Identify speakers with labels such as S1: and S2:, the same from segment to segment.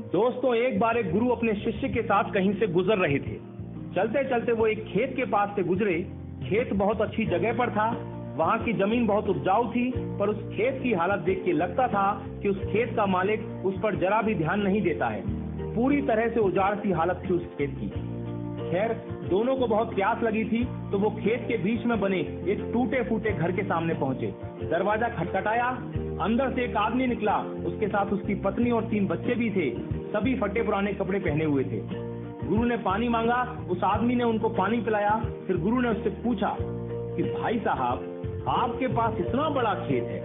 S1: दोस्तों, एक बार एक गुरु अपने शिष्य के साथ कहीं से गुजर रहे थे। चलते चलते वो एक खेत के पास से गुजरे। खेत बहुत अच्छी जगह पर था। वहां की जमीन बहुत उपजाऊ थी, पर उस खेत की हालत देख के लगता था कि उस खेत का मालिक उस पर जरा भी ध्यान नहीं देता है। पूरी तरह से उजाड़ सी हालत थी उस खेत की। खैर, दोनों को बहुत प्यास लगी थी, तो वो खेत के बीच में बने एक टूटे फूटे घर के सामने पहुंचे। दरवाजा खटखटाया। अंदर से एक आदमी निकला। उसके साथ उसकी पत्नी और 3 बच्चे भी थे। सभी फटे पुराने कपड़े पहने हुए थे। गुरु ने पानी मांगा। उस आदमी ने उनको पानी पिलाया। फिर गुरु ने उससे पूछा कि भाई साहब, आपके पास इतना बड़ा खेत है,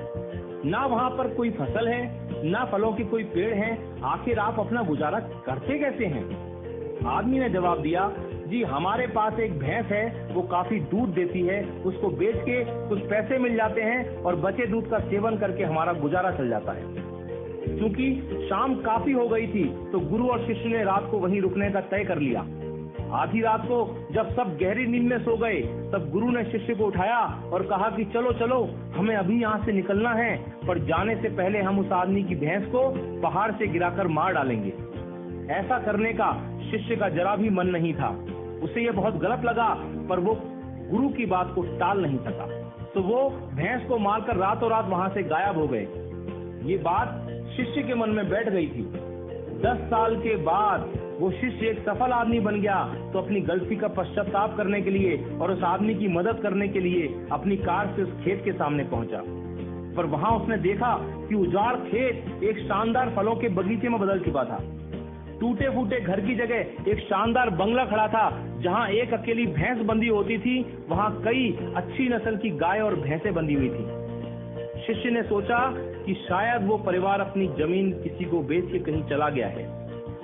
S1: ना वहां पर कोई फसल है, ना फलों के कोई पेड़ हैं, आखिर आप अपना गुजारा करते कैसे हैं? आदमी ने जवाब दिया, जी हमारे पास एक भैंस है, वो काफी दूध देती है, उसको बेच के कुछ पैसे मिल जाते हैं और बचे दूध का सेवन करके हमारा गुजारा चल जाता है। क्योंकि शाम काफी हो गई थी, तो गुरु और शिष्य ने रात को वहीं रुकने का तय कर लिया। आधी रात को जब सब गहरी नींद में सो गए, तब गुरु ने शिष्य को उठाया और कहा कि चलो चलो, हमें अभी यहाँ से निकलना है, पर जाने से पहले हम उस आदमी की भैंस को पहाड़ से गिराकर मार डालेंगे। ऐसा करने का शिष्य का जरा भी मन नहीं था। उसे यह बहुत गलत लगा, पर वो गुरु की बात को टाल नहीं सका, तो वो भैंस को मारकर रातों रात वहां से गायब हो गए। ये बात शिष्य के मन में बैठ गई थी। 10 साल के बाद वो शिष्य एक सफल आदमी बन गया, तो अपनी गलती का पश्चाताप करने के लिए और उस आदमी की मदद करने के लिए अपनी कार से उस खेत के सामने पहुंचा। पर वहां उसने देखा कि उजाड़ खेत एक शानदार फलों के बगीचे में बदल चुका था। टूटे फूटे घर की जगह एक शानदार बंगला खड़ा था। जहां एक अकेली भैंस बंधी होती थी, वहां कई अच्छी नस्ल की गाय और भैंसें बंधी हुई थी। शिष्य ने सोचा कि शायद वो परिवार अपनी जमीन किसी को बेच के कहीं चला गया है,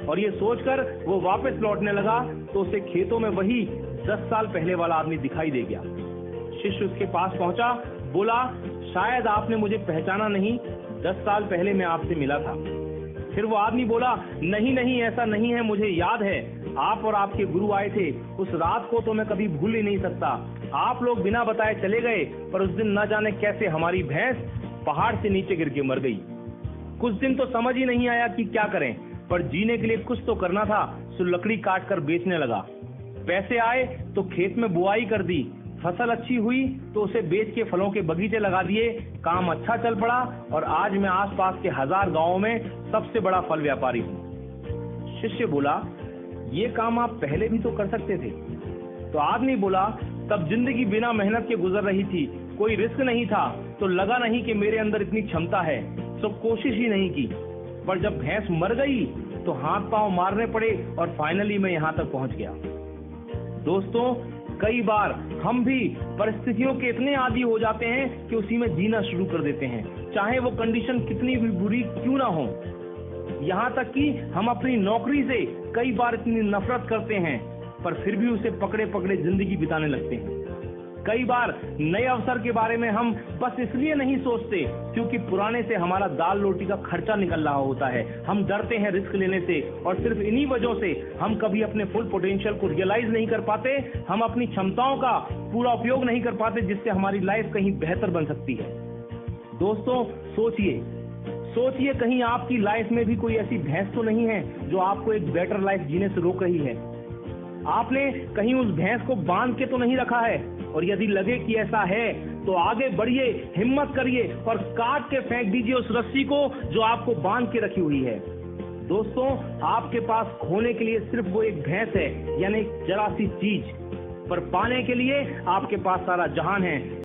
S1: और ये सोचकर वो वापस लौटने लगा, तो उसे खेतों में वही 10 साल पहले वाला आदमी दिखाई दे गया। शिष्य उसके पास पहुंचा, बोला, शायद आपने मुझे पहचाना नहीं, 10 साल पहले मैं आपसे मिला था। फिर वो आदमी बोला, नहीं नहीं, ऐसा नहीं है, मुझे याद है, आप और आपके गुरु आए थे। उस रात को तो मैं कभी भूल ही नहीं सकता। आप लोग बिना बताए चले गए, पर उस दिन न जाने कैसे हमारी भैंस पहाड़ से नीचे गिर के मर गई। कुछ दिन तो समझ ही नहीं आया कि क्या करें, पर जीने के लिए कुछ तो करना था, सो लकड़ी काट कर बेचने लगा। पैसे आए तो खेत में बुआई कर दी। फसल अच्छी हुई तो उसे बेच के फलों के बगीचे लगा दिए। काम अच्छा चल पड़ा और आज मैं आसपास के 1000 गांवों में सबसे बड़ा फल व्यापारी हूँ। शिष्य बोला, ये काम आप पहले भी तो कर सकते थे। तो आदमी बोला, तब जिंदगी बिना मेहनत के गुजर रही थी, कोई रिस्क नहीं था, तो लगा नहीं कि मेरे अंदर इतनी क्षमता है, तो कोशिश ही नहीं की। पर जब भैंस मर गई तो हाथ पांव मारने पड़े और फाइनली मैं यहाँ तक पहुंच गया। दोस्तों, कई बार हम भी परिस्थितियों के इतने आदी हो जाते हैं कि उसी में जीना शुरू कर देते हैं, चाहे वो कंडीशन कितनी भी बुरी क्यों ना हो। यहाँ तक कि हम अपनी नौकरी से कई बार इतनी नफरत करते हैं, पर फिर भी उसे पकड़े पकड़े जिंदगी बिताने लगते हैं। कई बार नए अवसर के बारे में हम बस इसलिए नहीं सोचते क्योंकि पुराने से हमारा दाल रोटी का खर्चा निकल रहा होता है। हम डरते हैं रिस्क लेने से, और सिर्फ इन्हीं वजहों से हम कभी अपने फुल पोटेंशियल को रियलाइज नहीं कर पाते। हम अपनी क्षमताओं का पूरा उपयोग नहीं कर पाते, जिससे हमारी लाइफ कहीं बेहतर बन सकती है। दोस्तों, सोचिए कहीं आपकी लाइफ में भी कोई ऐसी भैंस तो नहीं है जो आपको एक बेटर लाइफ जीने से रोक रही है। आपने कहीं उस भैंस को बांध के तो नहीं रखा है, और यदि लगे कि ऐसा है तो आगे बढ़िए, हिम्मत करिए और काट के फेंक दीजिए उस रस्सी को जो आपको बांध के रखी हुई है। दोस्तों, आपके पास खोने के लिए सिर्फ वो एक भैंस है, यानी एक जरा सी चीज, पर पाने के लिए आपके पास सारा जहान है।